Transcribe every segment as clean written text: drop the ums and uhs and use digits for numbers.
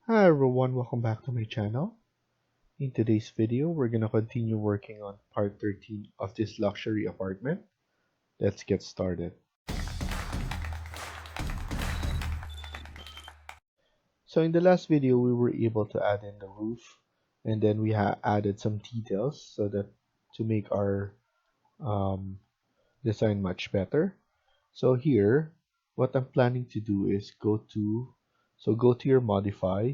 Hi everyone, welcome back to my channel. In today's video, we're gonna continue working on part 13 of this luxury apartment. Let's get started. So in the last video, we were able to add in the roof, and then we added some details so that to make our design much better. So here, what I'm planning to do is go to your modify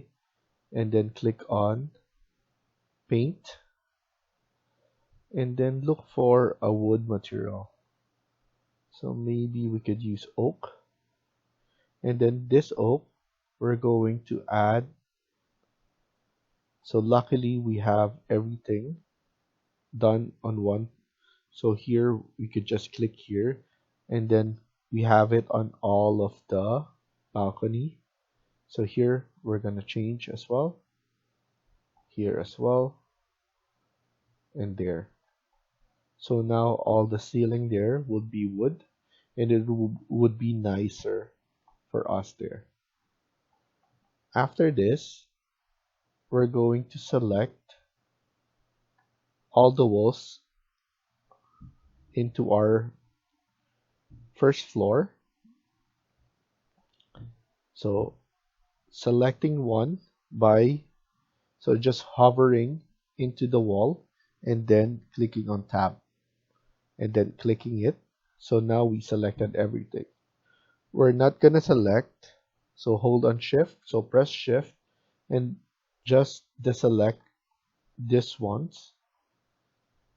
and then click on paint and then look for a wood material. So maybe we could use oak. And then this oak, we're going to add. So luckily we have everything done on one. So here we could just click here and then we have it on all of the balcony. So here we're going to change as well. Here as well. And there. So now all the ceiling there would be wood and it would be nicer for us there. After this, we're going to select all the walls into our first floor. So selecting one so just hovering into the wall and then clicking on tab and then clicking it. So now we selected everything. We're not gonna select, so hold on shift, so press shift and just deselect these ones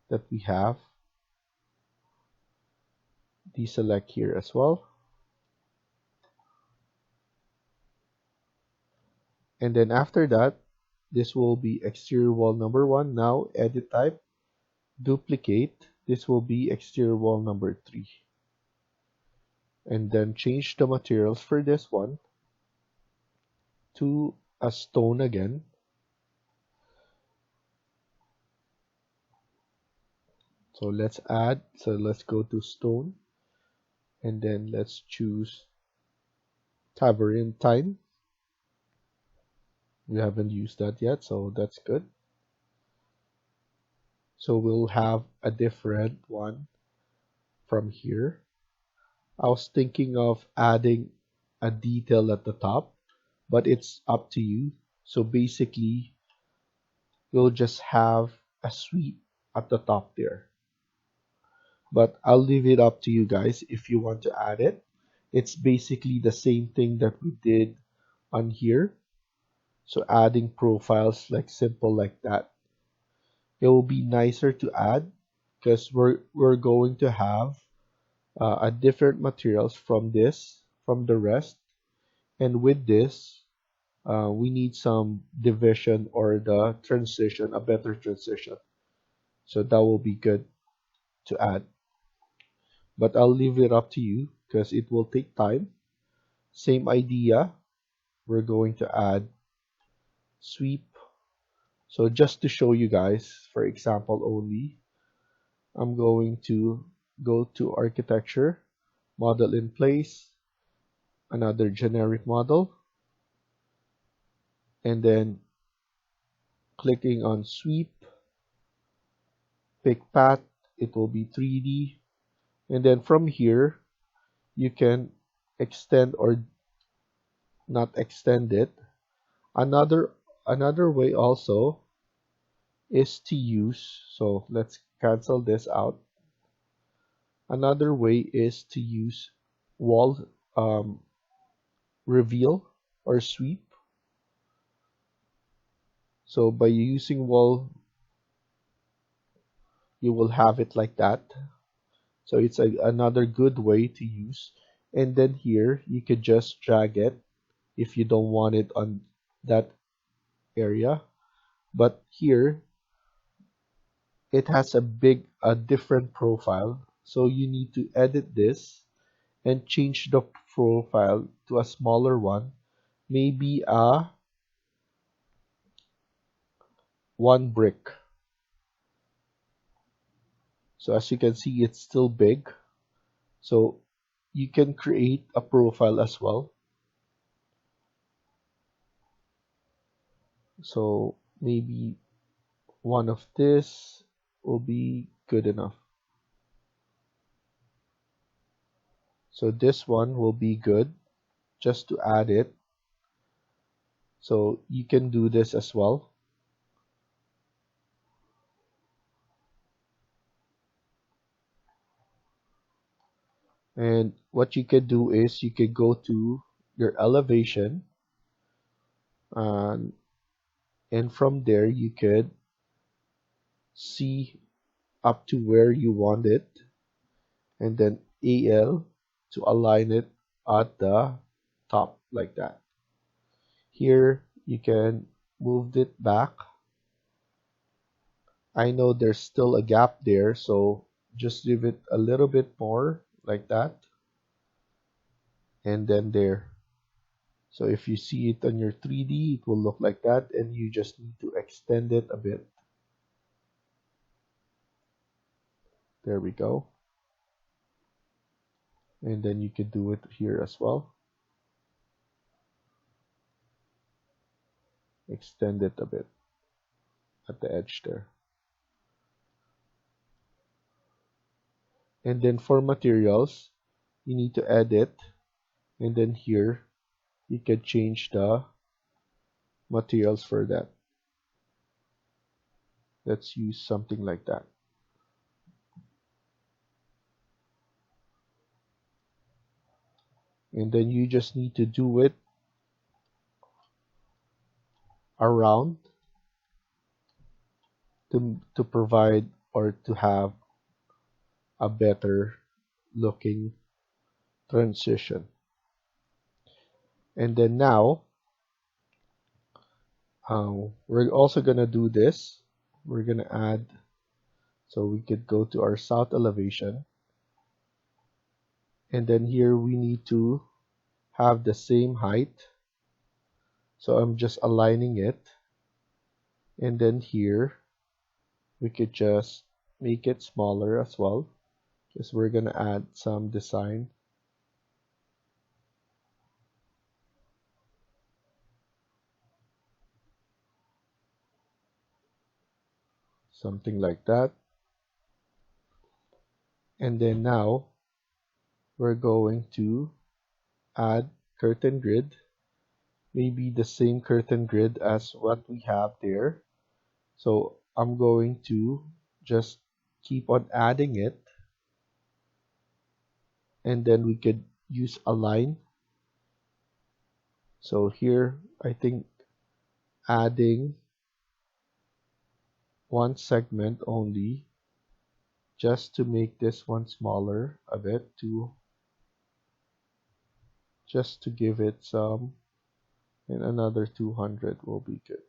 that we have. Deselect here as well. And then after that, this will be exterior wall number 1. Now edit type, duplicate. This will be exterior wall number 3. And then change the materials for this one to a stone again. So let's go to stone and then let's choose Tavernine. We haven't used that yet, so that's good. So we'll have a different one from here. I was thinking of adding a detail at the top, but it's up to you. So basically, you'll just have a sweep at the top there. But I'll leave it up to you guys if you want to add it. It's basically the same thing that we did on here. So adding profiles like simple like that. It will be nicer to add because we're going to have a different materials from the rest, and with this we need some division or the transition, a better transition. So that will be good to add. But I'll leave it up to you because it will take time. Same idea. We're going to add sweep. So just to show you guys, for example only, I'm going to go to architecture, model in place, another generic model, and then clicking on sweep, pick path, it will be 3D, and then from here you can extend or not extend it. Another way also is to use, so let's cancel this out. Another way is to use wall reveal or sweep. So by using wall, you will have it like that. So it's another good way to use. And then here you could just drag it if you don't want it on that area. But here it has a different profile. So you need to edit this and change the profile to a smaller one, maybe a 1 brick. So as you can see, it's still big. So you can create a profile as well. So maybe one of this will be good enough. So this one will be good just to add it. So you can do this as well. And what you could do is you could go to your elevation, and, and from there you could see up to where you want it, and then AL to align it at the top like that. Here you can move it back. I know there's still a gap there, so just leave it a little bit more like that, and then there. So if you see it on your 3D, it will look like that, and you just need to extend it a bit. There we go. And then you can do it here as well. Extend it a bit at the edge there. And then for materials, you need to edit, and then here you can change the materials for that. Let's use something like that. And then you just need to do it around to provide or to have a better looking transition. And then now we're also gonna do this. We're gonna add, so we could go to our south elevation, and then here we need to have the same height. So I'm just aligning it, and then here we could just make it smaller as well, because we're gonna add some design. Something like that. And then now we're going to add curtain grid, maybe the same curtain grid as what we have there. So I'm going to just keep on adding it, and then we could use align. So here I think adding one segment only, just to make this one smaller a bit, to just to give it some, and another 200 will be good.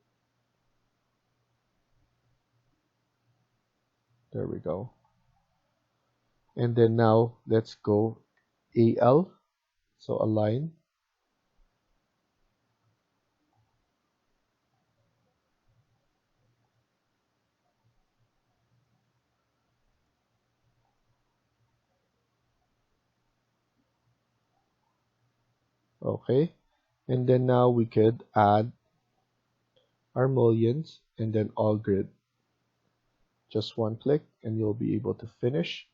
There we go. And then now let's go AL, so align. Okay, and then now we could add our mullions, and then all grid. Just one click and you'll be able to finish.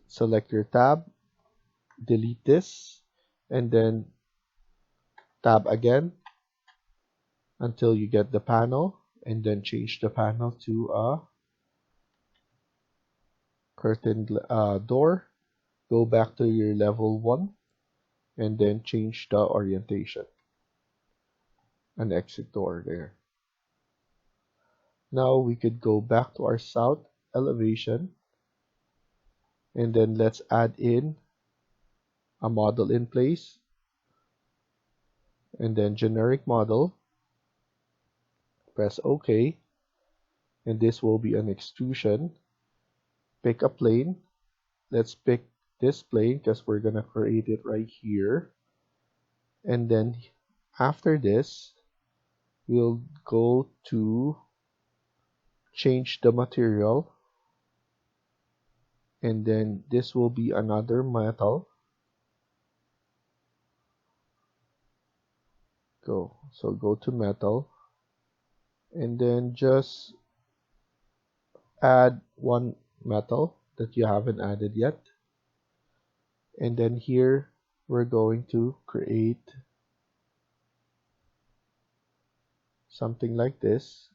Select your tab, delete this, and then tab again until you get the panel, and then change the panel to a curtain door. Go back to your level 1, and then change the orientation. An exit door there. Now we could go back to our south elevation, and then let's add in a model in place, and then generic model. Press OK, and this will be an extrusion. Pick a plane. Let's pick this plane because we're gonna create it right here. And then after this, we'll go to change the material, and then this will be another metal. So go to metal, and then just add one metal that you haven't added yet. And then here we're going to create something like this,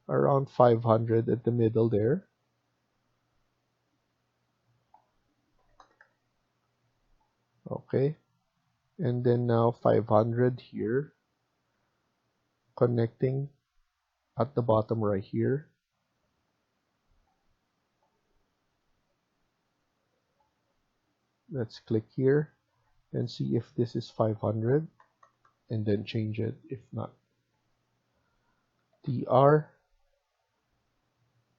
around 500 at the middle there. Okay, and then now 500 here, connecting at the bottom right here. Let's click here and see if this is 500 and then change it. If not, TR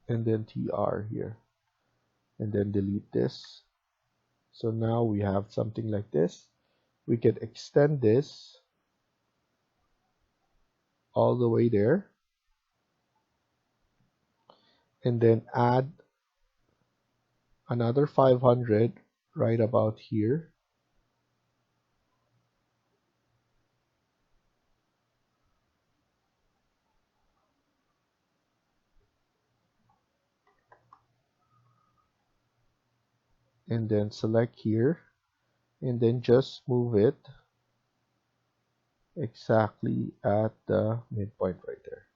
and then TR here, and then delete this. So now we have something like this. We can extend this all the way there and then add another 500 right about here. And then select here and then just move it exactly at the midpoint right there.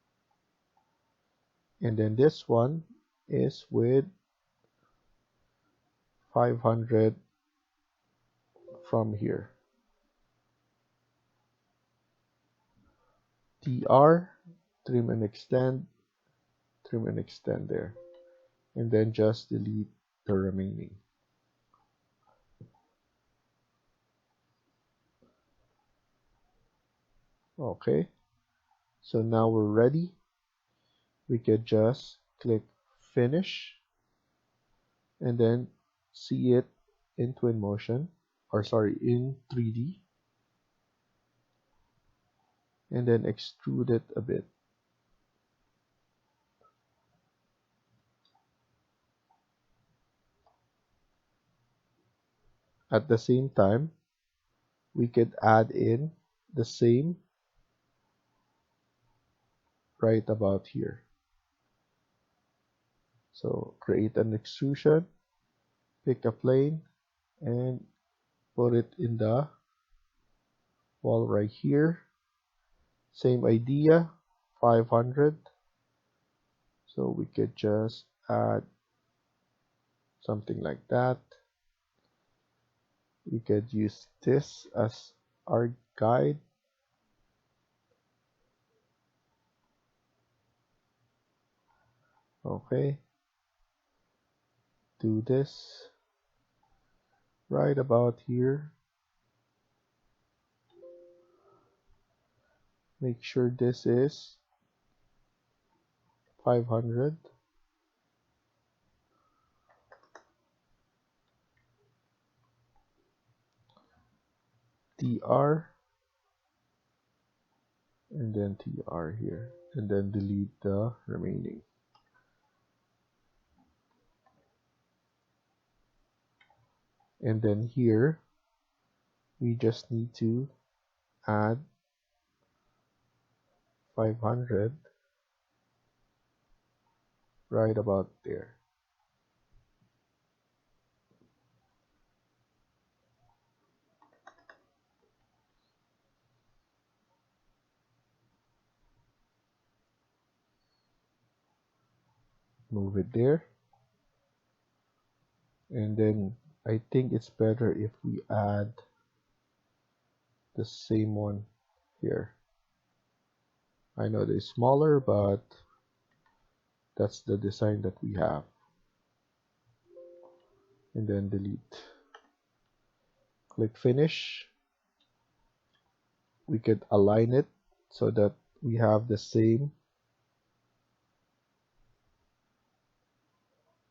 And then this one is with 500 from here. TR, trim and extend there. And then just delete the remaining. Okay, so now we're ready. We could just click finish and then see it in Twinmotion, or sorry, in 3D, and then extrude it a bit. At the same time, we could add in the same right about here. So create an extrusion, pick a plane, and put it in the wall right here. Same idea, 500. So we could just add something like that. We could use this as our guide. Okay, do this right about here. Make sure this is 500. TR and then TR here, and then delete the remaining. And then here we just need to add 500 right about there. Move it there. And then I think it's better if we add the same one here. I know they're smaller, but that's the design that we have. And then delete. Click finish. We could align it so that we have the same.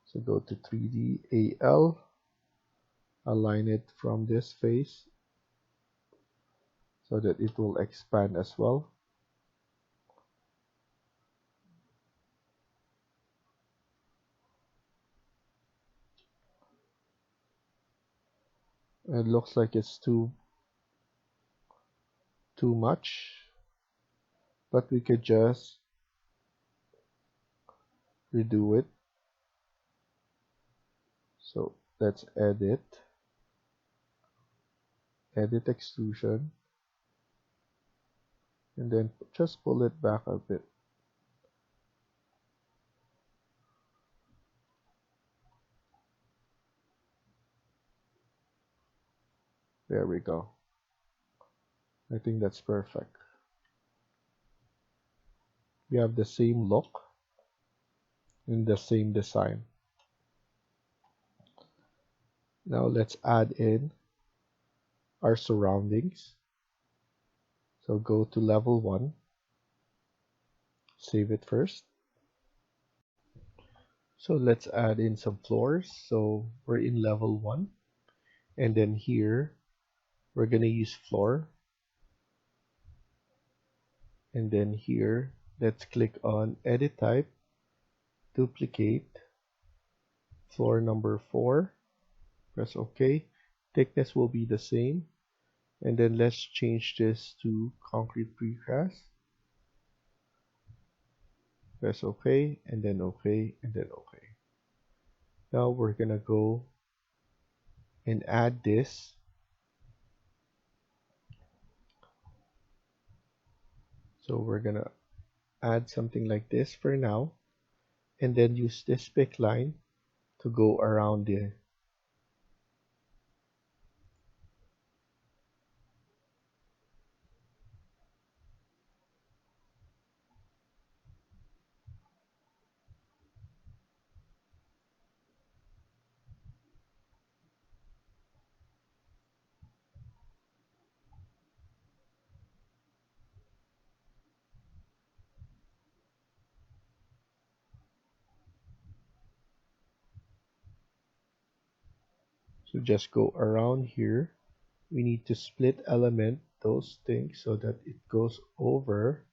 So go to 3D AL, align it from this face so that it will expand as well. It looks like it's too much, but we could just redo it. So let's edit extrusion, and then just pull it back a bit. There we go. I think that's perfect. We have the same look and the same design. Now let's add in our surroundings. So go to level 1, save it first. So let's add in some floors. So we're in level 1, and then here we're gonna use floor, and then here let's click on edit type, duplicate, floor number 4, press OK. Thickness will be the same, and then let's change this to concrete precast. Press OK, and then OK, and then OK. Now we're gonna go and add this. So we're gonna add something like this for now, and then use this pick line to go around the so just go around here. We need to split element those things so that it goes over.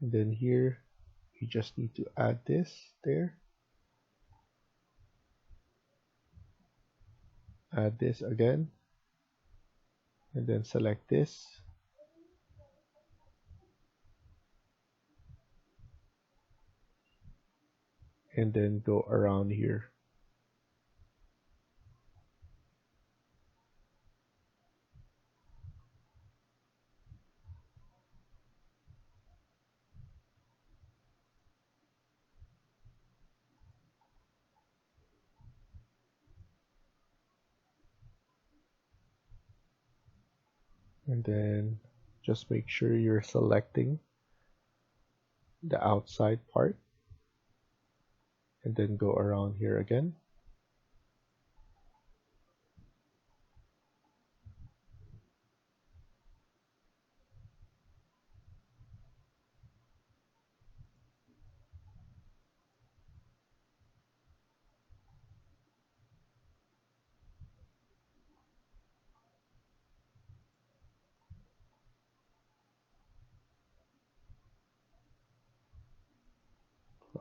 And then here you just need to add this there, add this again, and then select this, and then go around here. And then just make sure you're selecting the outside part, and then go around here again.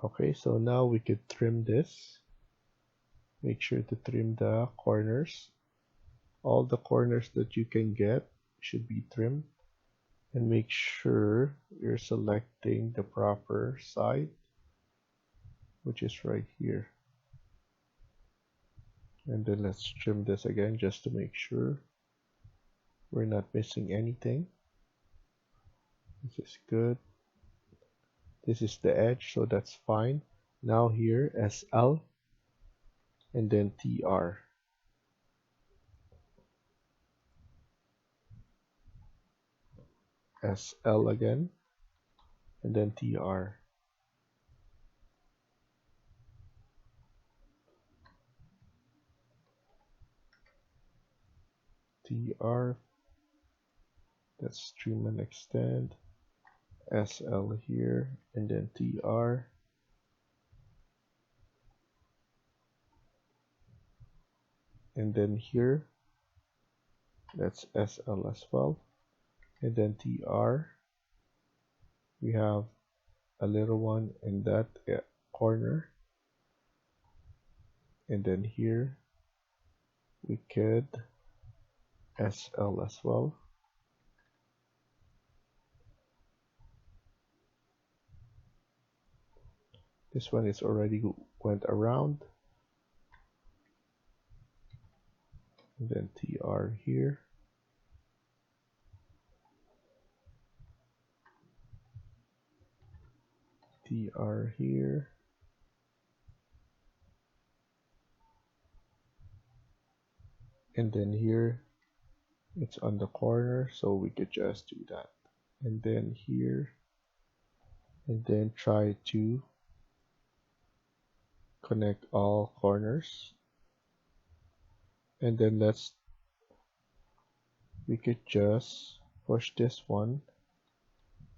Okay, so now we could trim this. Make sure to trim the corners. All the corners that you can get should be trimmed, and make sure you're selecting the proper side, which is right here. And then let's trim this again just to make sure we're not missing anything. This is good. This is the edge, so that's fine. Now here SL, and then TR. SL again, and then TR. TR. Let's trim and extend. SL here, and then TR. And then here, that's SL as well. And then TR. We have a little one in that corner. And then here, we could SL as well. This one is already went around. And then TR here. TR here. And then here it's on the corner, so we could just do that. And then here, and then try to connect all corners. And then we could just push this one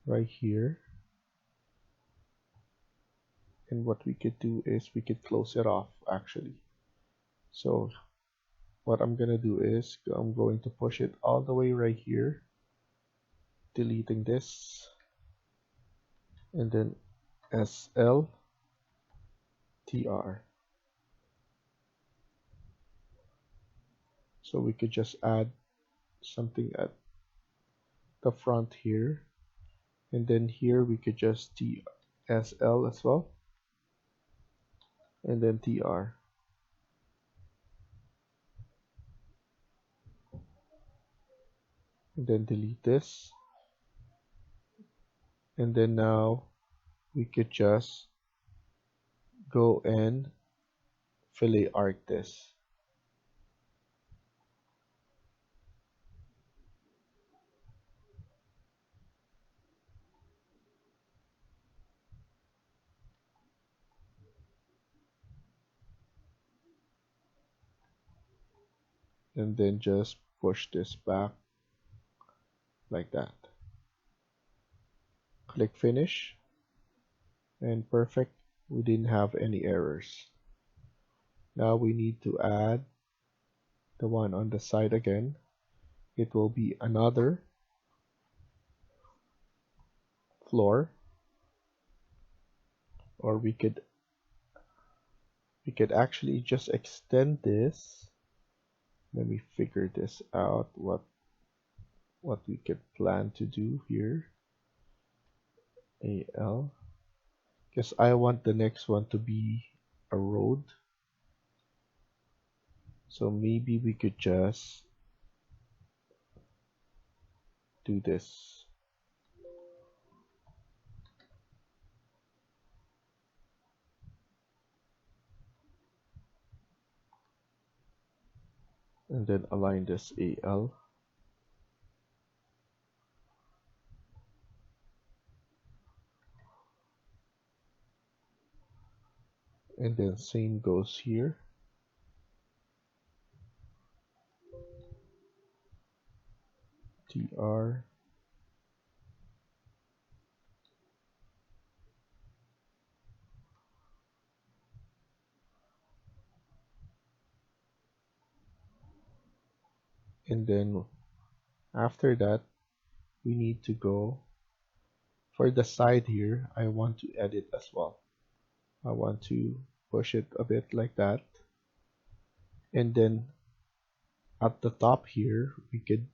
right here. And what we could do is we could close it off actually. So what I'm gonna do is I'm going to push it all the way right here, deleting this, and then SL TR. So we could just add something at the front here, and then here we could just SL as well, and then TR. And then delete this, and then now we could just go and fillet arc this. And then just push this back like that. Click finish, and perfect. We didn't have any errors. Now we need to add the one on the side again. It will be another floor, or we could actually just extend this. Let me figure this out, what we could plan to do here. AL, because I want the next one to be a road, so maybe we could just do this. And then align this AL. And then same goes here. TR. And then after that, we need to go for the side here. I want to edit as well. I want to push it a bit like that. And then at the top here, we could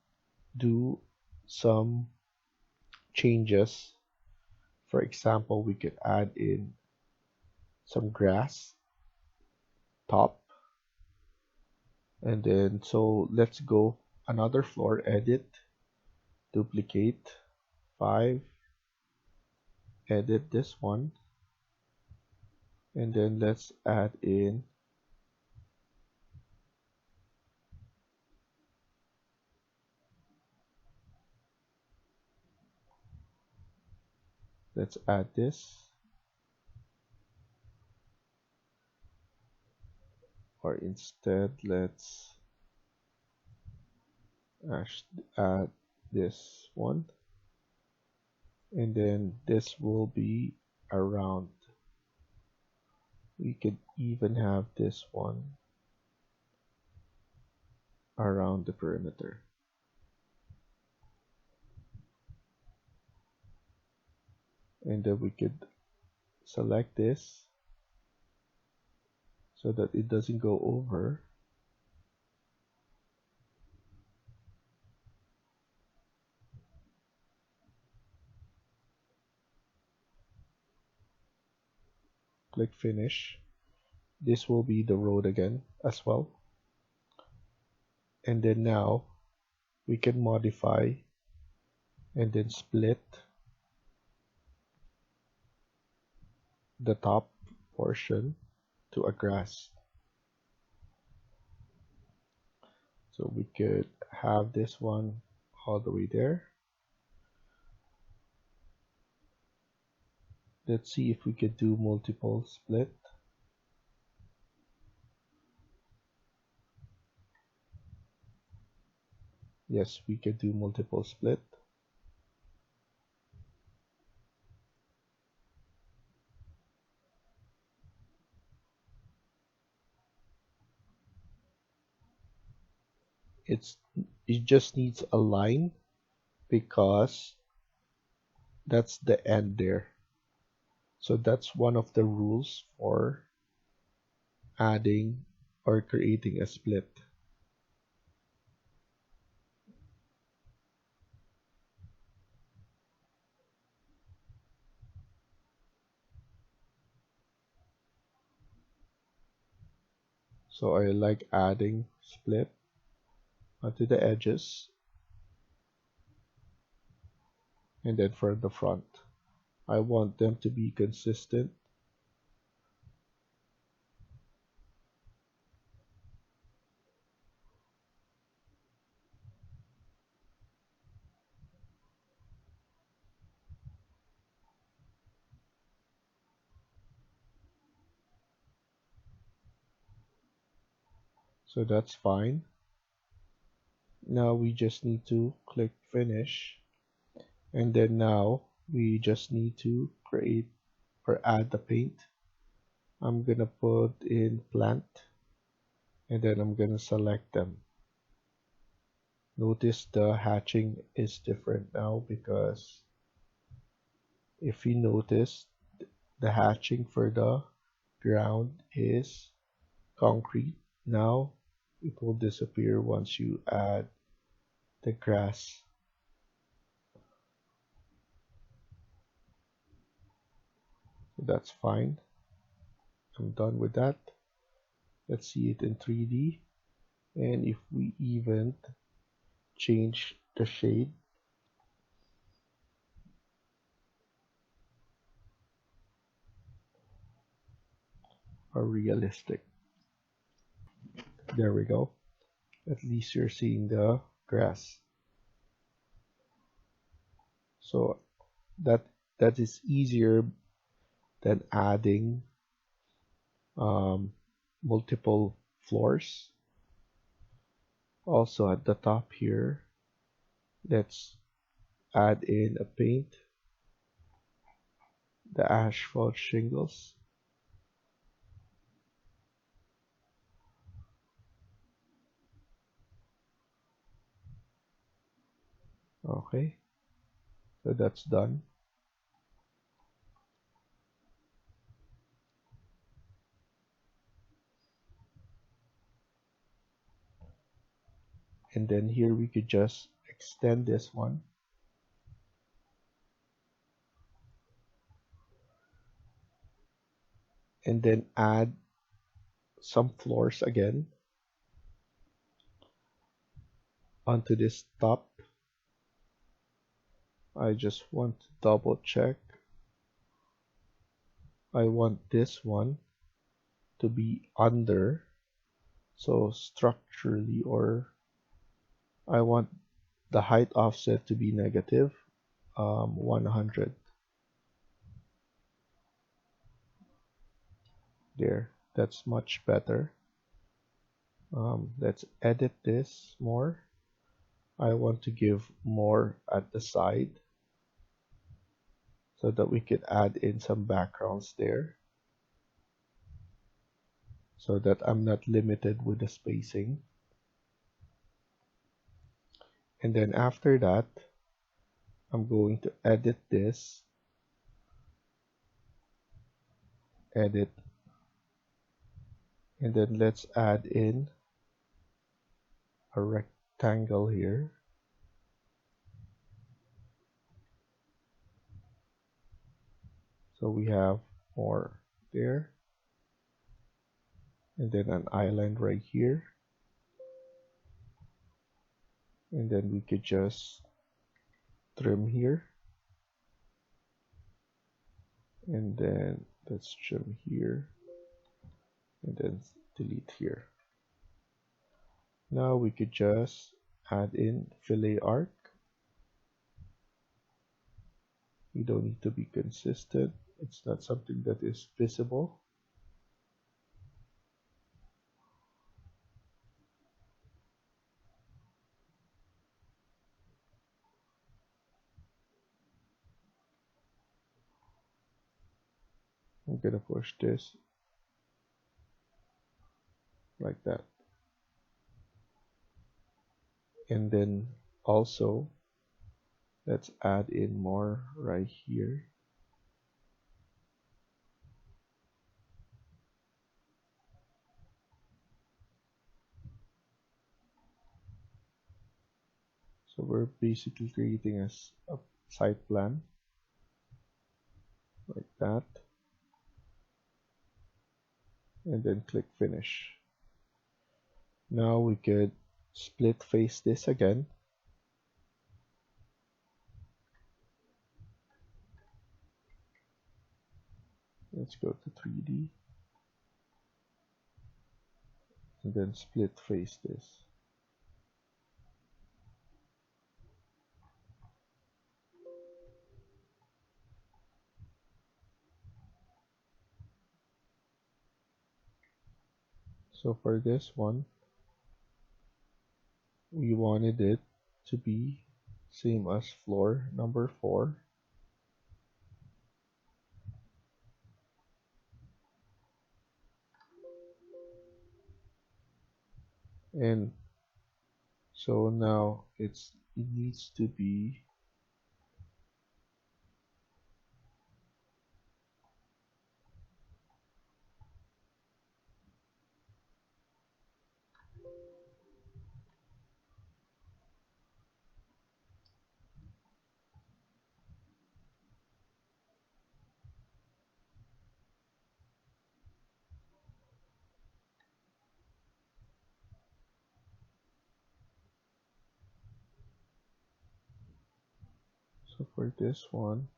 do some changes. For example, we could add in some grass top. And then, so let's go another floor, edit, duplicate, 5, edit this one. And then let's add in let's add this, or instead let's add this one, and then this will be around. We could even have this one around the perimeter. And then we could select this so that it doesn't go over. click finish. This will be the road again as well. And then now we can modify and then split the top portion to a grass. So we could have this one all the way there. Let's see if we could do multiple split. Yes, we could do multiple split. It just needs a line because that's the end there. So that's one of the rules for adding or creating a split. So I like adding split onto the edges, and then for the front, I want them to be consistent. So that's fine. Now we just need to click finish, and then now we just need to create or add the paint. I'm gonna put in plant, and then I'm gonna select them. Notice the hatching is different now because if you notice, the hatching for the ground is concrete. Now it will disappear once you add the grass. So that's fine. I'm done with that. Let's see it in 3D. And if we even change the shade, or realistic. There we go. At least you're seeing the grass. So that is easier than adding multiple floors. Also at the top here, let's add in a paint, the asphalt shingles. Okay, so that's done. And then here we could just extend this one. And then add some floors again onto this top. I just want to double check. I want this one to be under, so structurally, or I want the height offset to be negative 100. There, that's much better. Let's edit this more. I want to give more at the side so that we could add in some backgrounds there so that I'm not limited with the spacing. And then after that, I'm going to edit this, edit, and then let's add in a rectangle here. So we have more there, and then an island right here, and then we could just trim here, and then let's trim here, and then delete here. Now we could just add in fillet arc. You don't need to be consistent. It's not something that is visible. I'm gonna push this like that. And then also let's add in more right here. So we're basically creating a site plan like that, and then click finish. Now we could split face this again. Let's go to 3D and then split face this. So for this one, we wanted it to be same as floor number 4. And so now it needs to be so for this one,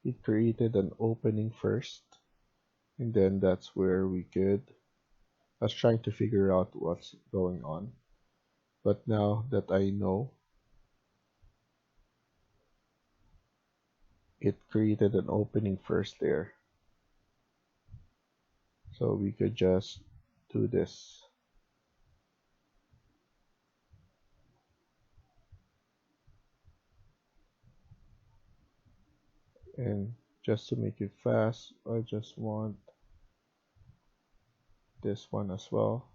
it created an opening first, and then that's where we could. I was trying to figure out what's going on, but now that I know, it created an opening first there. So we could just do this. And just to make it fast, I just want this one as well.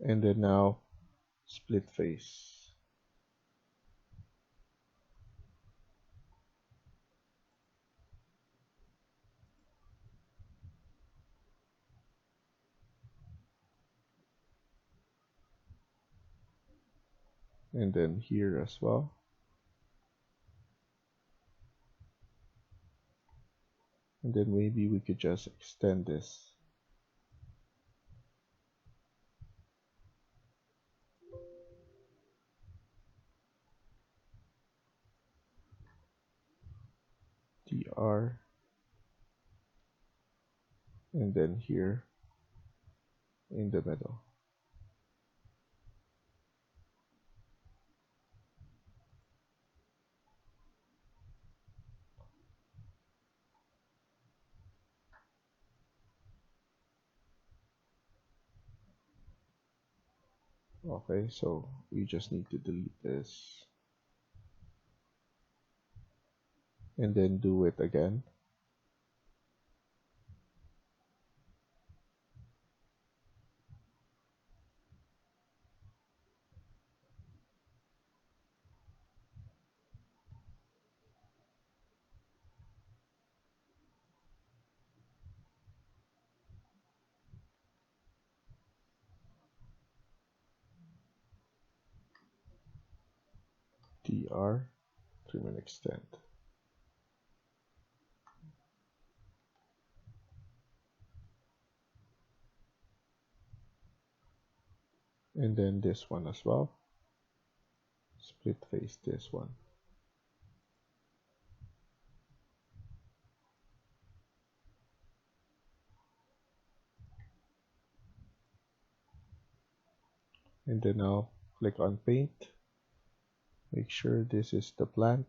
And then now split face. And then here as well. And then maybe we could just extend this. DR. And then here in the middle. Okay, so we just need to delete this. And then do it again. TR, trim and extend. And then this one as well. Split face this one. And then I'll click on paint. Make sure this is the plant.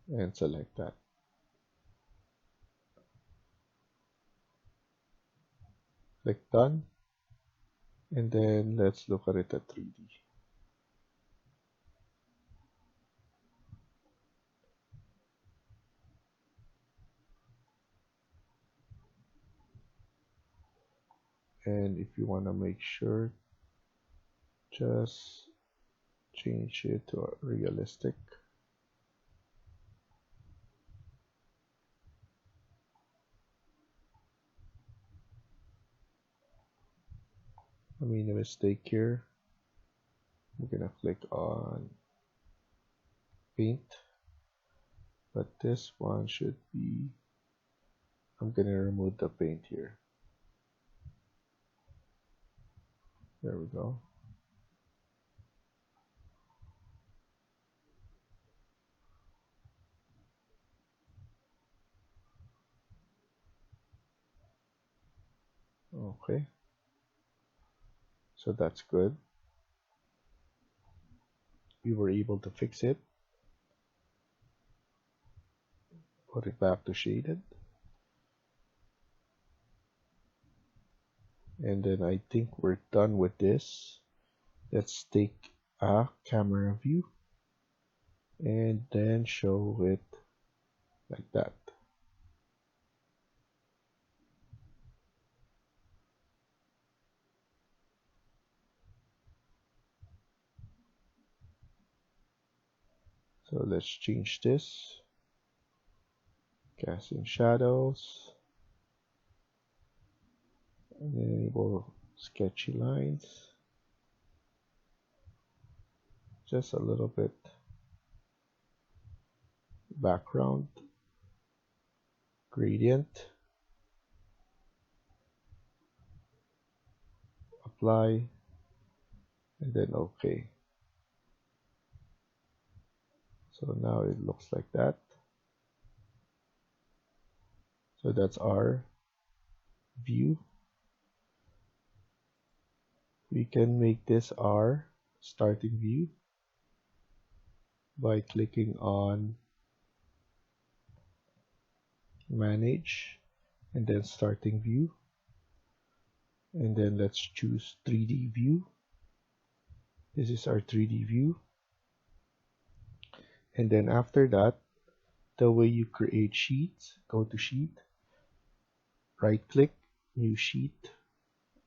And select that. Click done. And then let's look at it at 3D. And if you want to make sure, just change it to a realistic. I made a mistake here. I'm gonna click on paint, but this one should be, I'm gonna remove the paint here. There we go. Okay, so that's good. We were able to fix it. Put it back to shaded. And then I think we're done with this. Let's take a camera view and then show it like that. So let's change this. Casting shadows. Enable sketchy lines. Just a little bit. Background. Gradient. Apply. And then OK. So now it looks like that. So that's our view. We can make this our starting view by clicking on manage and then starting view, and then let's choose 3D view. This is our 3D view. And then after that, the way you create sheets, go to sheet, right click, new sheet.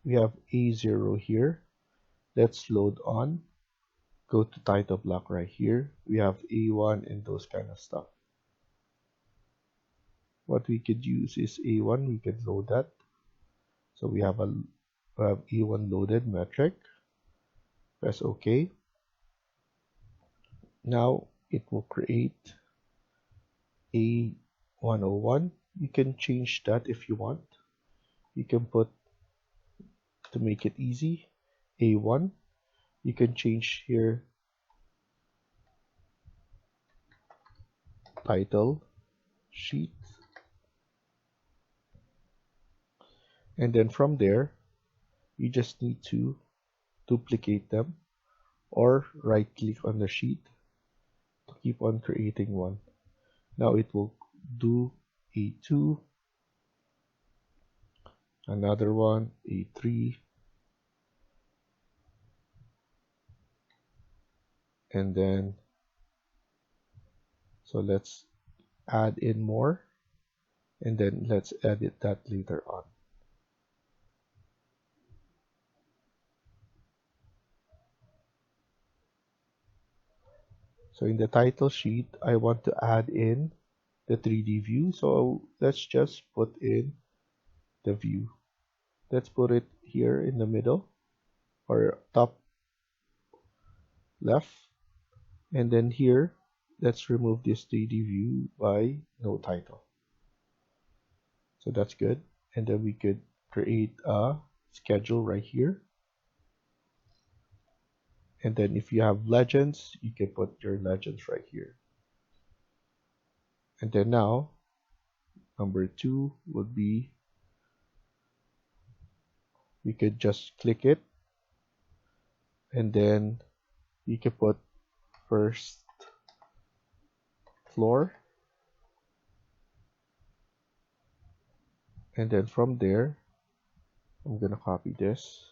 We have A0 here. Let's load on. Go to title block right here. We have A1 and those kind of stuff. What we could use is A1. We can load that. So we have A1 loaded metric. Press OK. Now it will create A101. You can change that if you want. You can put, to make it easy, A1. You can change here title sheet, and then from there you just need to duplicate them or right click on the sheet to keep on creating one. Now it will do A2, another one, A3, and then so let's add in more, and then let's edit that later on. So in the title sheet, I want to add in the 3D view. So let's just put in the view. Let's put it here in the middle or top left. And then here, let's remove this 3D view by no title. So that's good. And then we could create a schedule right here. And then if you have legends, you can put your legends right here. And then now, number 2 would be, we could just click it. And then you can put first floor. And then from there, I'm gonna copy this.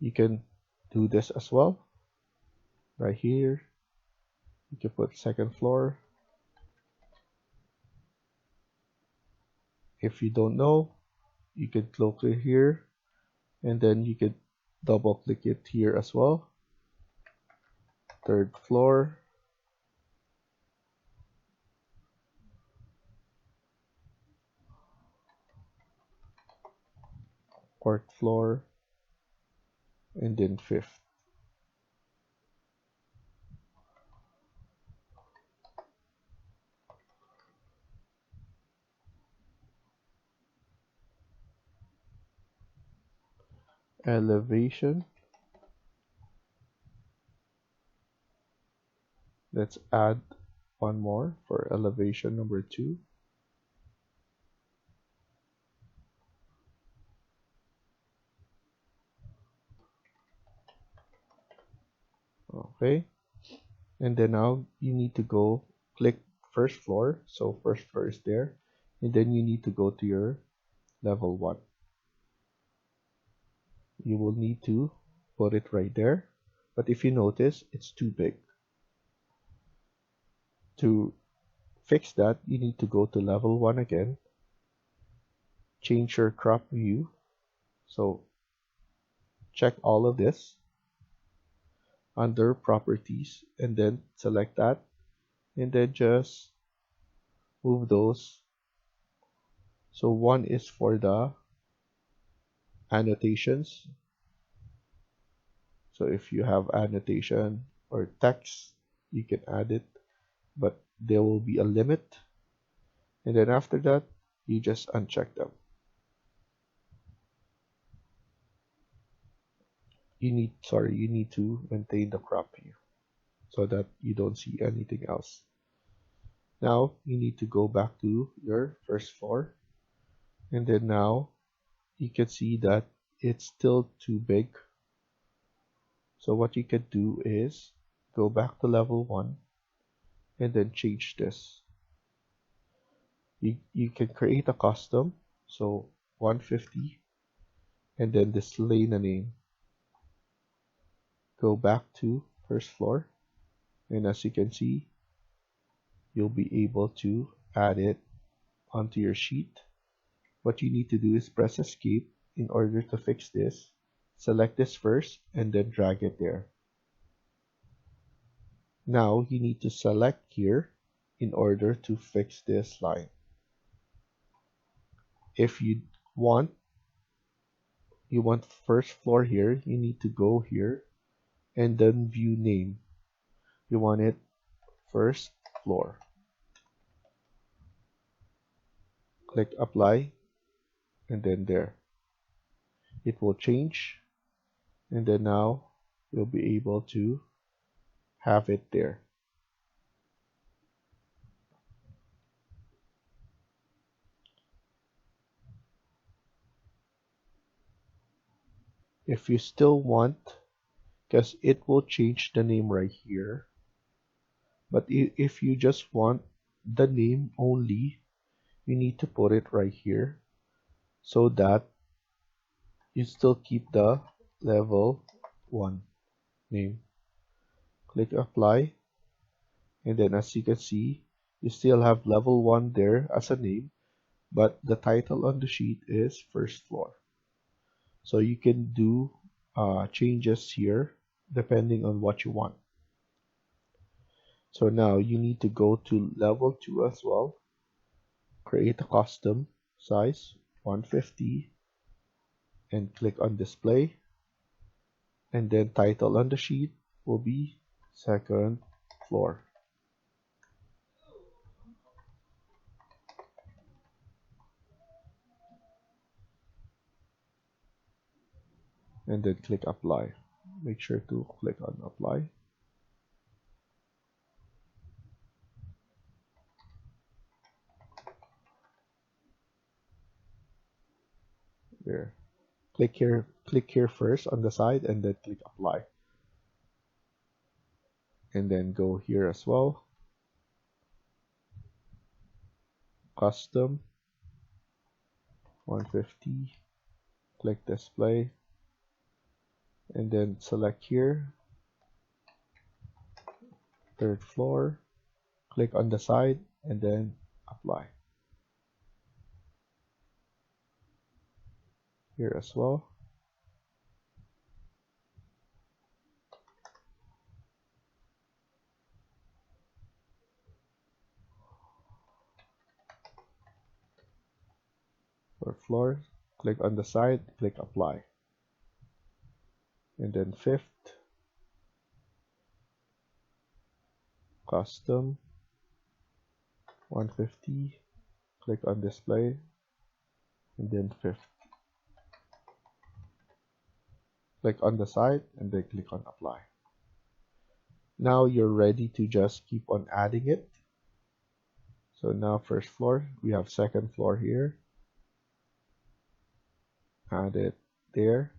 You can do this as well. Right here, you can put second floor. If you don't know, you can click it here, and then you can double click it here as well. Third floor. Fourth floor, and then fifth. Elevation. Let's add one more for elevation number 2. Okay, and then now you need to go click first floor. So first floor is there, and then you need to go to your level 1. You will need to put it right there, but if you notice, it's too big. To fix that, you need to go to level 1 again, change your crop view. So check all of this under properties, and then select that, and then just move those. So 1 is for the annotations. So if you have annotation or text, you can add it, but there will be a limit. And then after that, you just uncheck them. You need to maintain the crop view so that you don't see anything else. Now you need to go back to your first floor, and then now you can see that it's still too big. So what you can do is go back to level 1 and then change this. You can create a custom, so 150, and then display the name. Go back to first floor, and as you can see, you'll be able to add it onto your sheet. What you need to do is press escape in order to fix this. Select this first and then drag it there. Now you need to select here in order to fix this line. If you want first floor here, you need to go here and then view name. You want it first floor. Click apply, and then there. It will change, and then now you'll be able to have it there. If you still want, because it will change the name right here, but if you just want the name only, you need to put it right here so that you still keep the level 1 name. Click apply, and then as you can see, you still have level 1 there as a name, but the title on the sheet is first floor. So you can do changes here depending on what you want. So now you need to go to level 2 as well, create a custom size, 150 and click on display, and then title on the sheet will be second floor. And then click apply. Make sure to click on apply. There. Click here first on the side and then click apply. And then go here as well. Custom 150. Click display. And then select here, third floor. Click on the side and then apply. Here as well. Fourth floor, click on the side, click apply. And then fifth, custom 150, click on display, and then fifth. Click on the side and then click on apply. Now you're ready to just keep on adding it. So now first floor, we have second floor here. Add it there.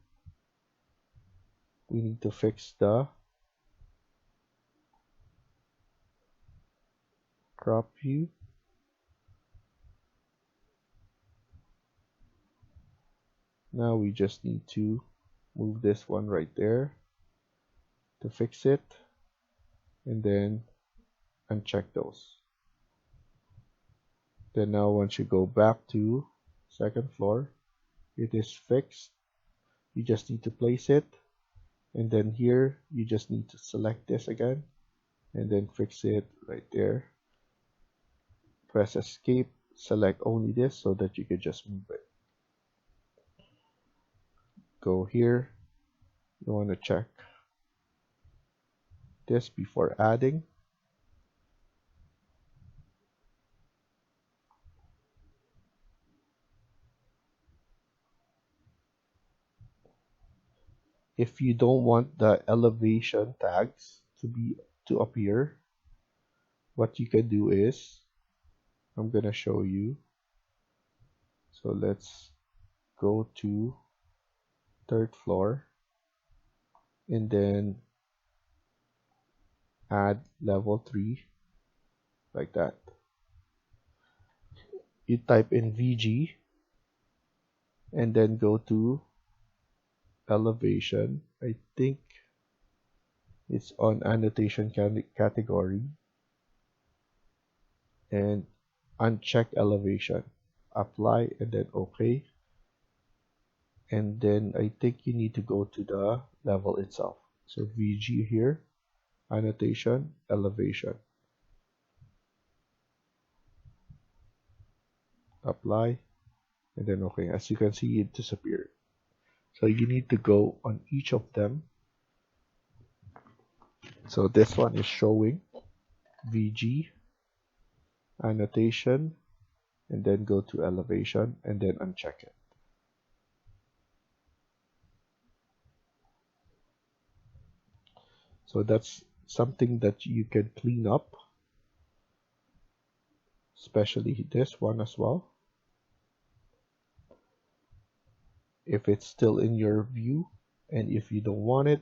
We need to fix the crop view. Now we just need to move this one right there to fix it, and then uncheck those. Then now once you go back to second floor, it is fixed. You just need to place it, and then here you just need to select this again and then fix it right there. Press escape, select only this so that you can just move it. Go here, you want to check this before adding. If you don't want the elevation tags to appear, what you can do is, I'm gonna show you. So let's go to third floor and then add level 3 like that. You type in VG and then go to elevation. I think it's on annotation category, and uncheck elevation, apply, and then OK. And then I think you need to go to the level itself. So VG here, annotation, elevation, apply, and then OK. As you can see, it disappeared. So you need to go on each of them. So this one is showing VG, annotation, and then go to elevation and then uncheck it. So that's something that you can clean up, especially this one as well. If it's still in your view, and if you don't want it,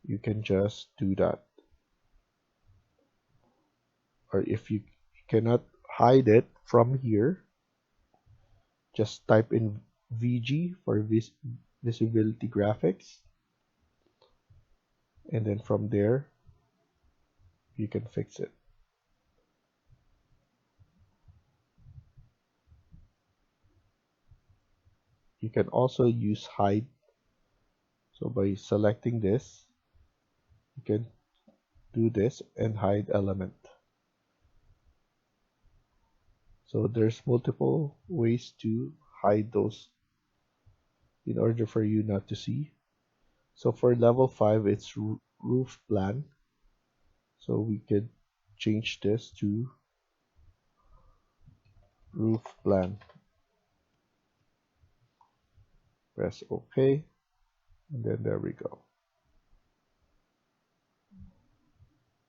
you can just do that. Or if you cannot hide it from here, just type in VG for visibility graphics, and then from there you can fix it. You can also use hide. So by selecting this, you can do this and hide element. So there's multiple ways to hide those in order for you not to see. So for level 5, it's roof plan. So we could change this to roof plan. Press OK, and then there we go.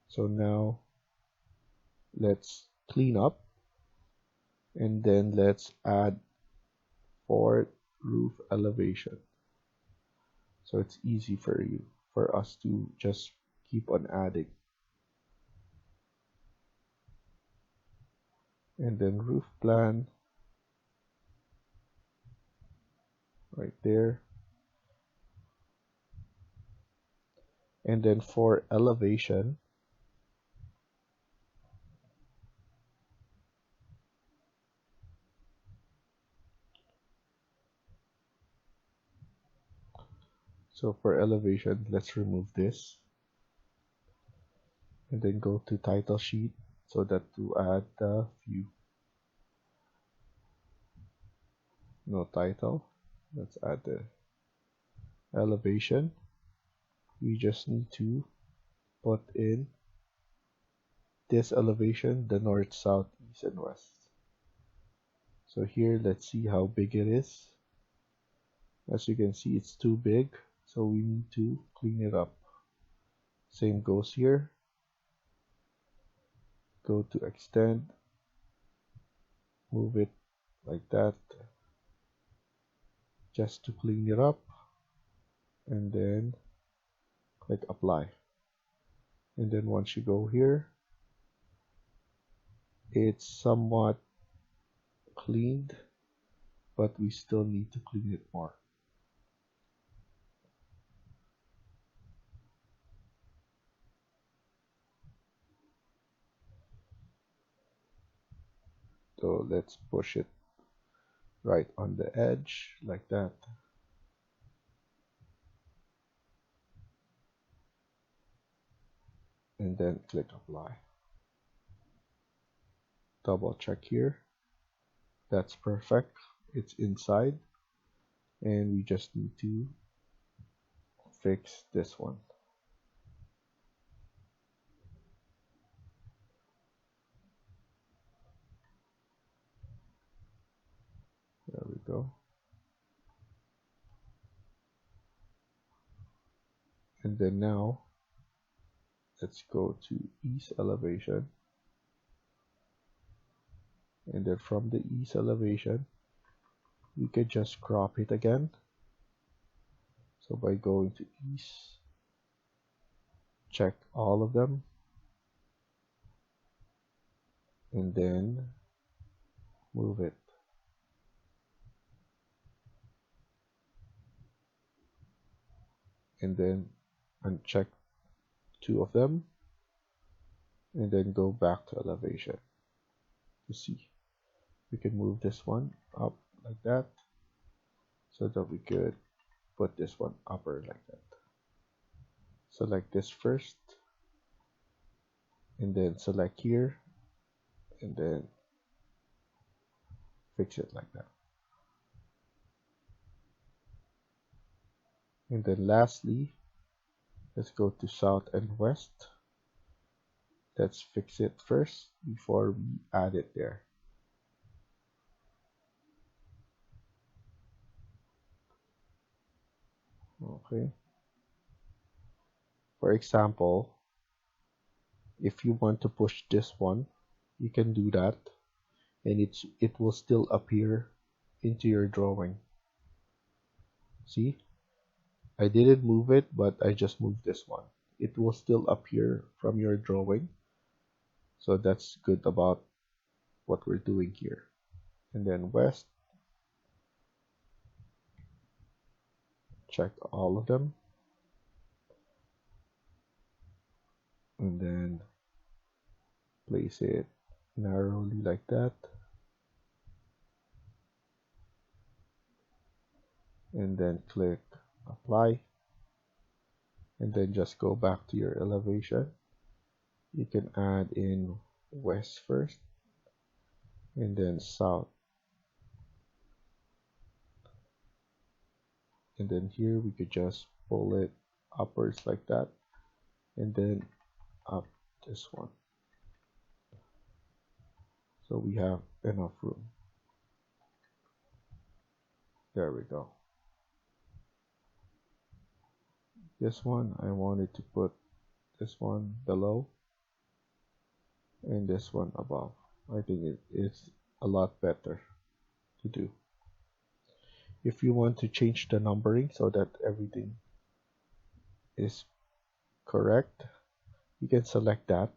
So now let's clean up, and then let's add for roof elevation. So it's easy for us to just keep on adding. And then roof plan right there. And then for elevation, let's remove this and then go to title sheet so that to add the view. No title. Let's add the elevation. We just need to put in this elevation, the north, south, east, and west. So here, let's see how big it is. As you can see, it's too big, so we need to clean it up. Same goes here. Go to extend, move it like that, just to clean it up, and then click apply. And then once you go here, it's somewhat cleaned, but we still need to clean it more. So let's push it right on the edge like that. And then click apply. Double check here. That's perfect. It's inside. And we just need to fix this one. There we go. And then now, let's go to east elevation. And then from the east elevation, we can just crop it again. So by going to east, check all of them, and then move it. And then uncheck 2 of them, and then go back to elevation. You see, we can move this one up like that, so that we could put this one upper like that. Select this first, and then select here, and then fix it like that. And then lastly, let's go to south and west. Let's fix it first before we add it there. Okay. For example, if you want to push this one, you can do that, and it will still appear into your drawing. See, I didn't move it, but I just moved this one. It will still appear from your drawing. So that's good about what we're doing here. And then west, check all of them, and then place it narrowly like that, and then click apply, and then just go back to your elevation. You can add in west first, and then south, and then here we could just pull it upwards like that, and then up this one, so we have enough room. There we go. This one I wanted to put this one below and this one above. I think it is a lot better to do. If you want to change the numbering so that everything is correct, you can select that.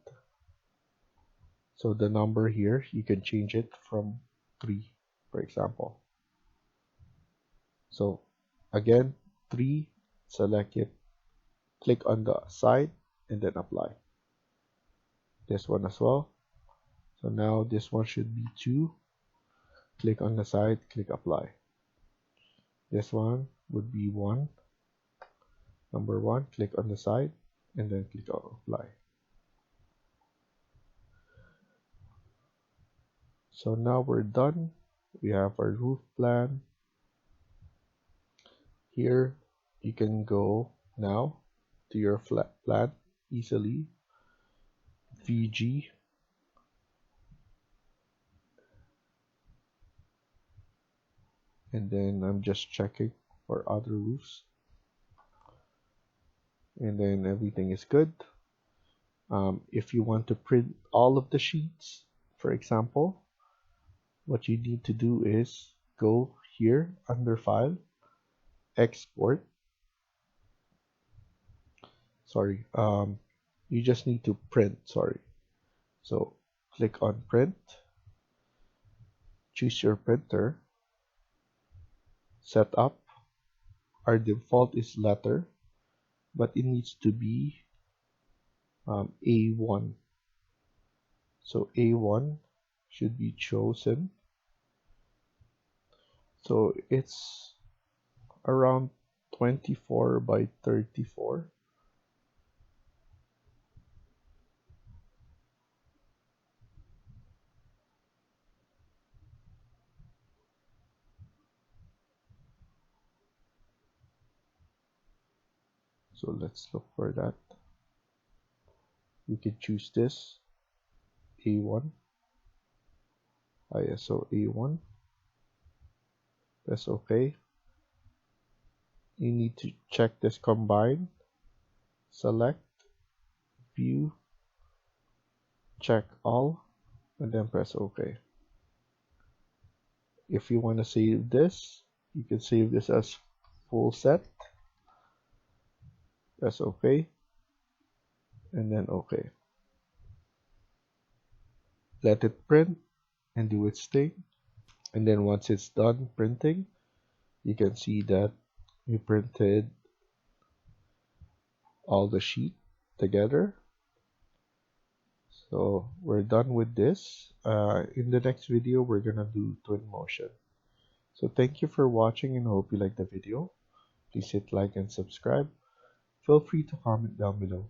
So the number here, you can change it from 3, for example. So again, 3, select it, click on the side, and then apply. This one as well. So now this one should be 2. Click on the side, click apply. This one would be 1. Number 1, click on the side, and then click on apply. So now we're done. We have our roof plan. Here you can go now to your flat plan easily. VG. And then I'm just checking for other roofs. And then everything is good. If you want to print all of the sheets, for example, what you need to do is go here under File, Export. Sorry, you just need to print, sorry. So click on Print, choose your printer, set up. Our default is letter, but it needs to be A1. So A1 should be chosen. So it's around 24 by 34. So let's look for that. We can choose this A1, ISO A1. That's okay. You need to check this combine, select, view, check all, and then press OK. If you want to save this, you can save this as full set. That's okay. And then OK. Let it print and do its thing. And then once it's done printing, you can see that we printed all the sheet together. So we're done with this. In the next video, we're gonna do Twinmotion. So thank you for watching and hope you liked the video. Please hit like and subscribe. Feel free to comment down below.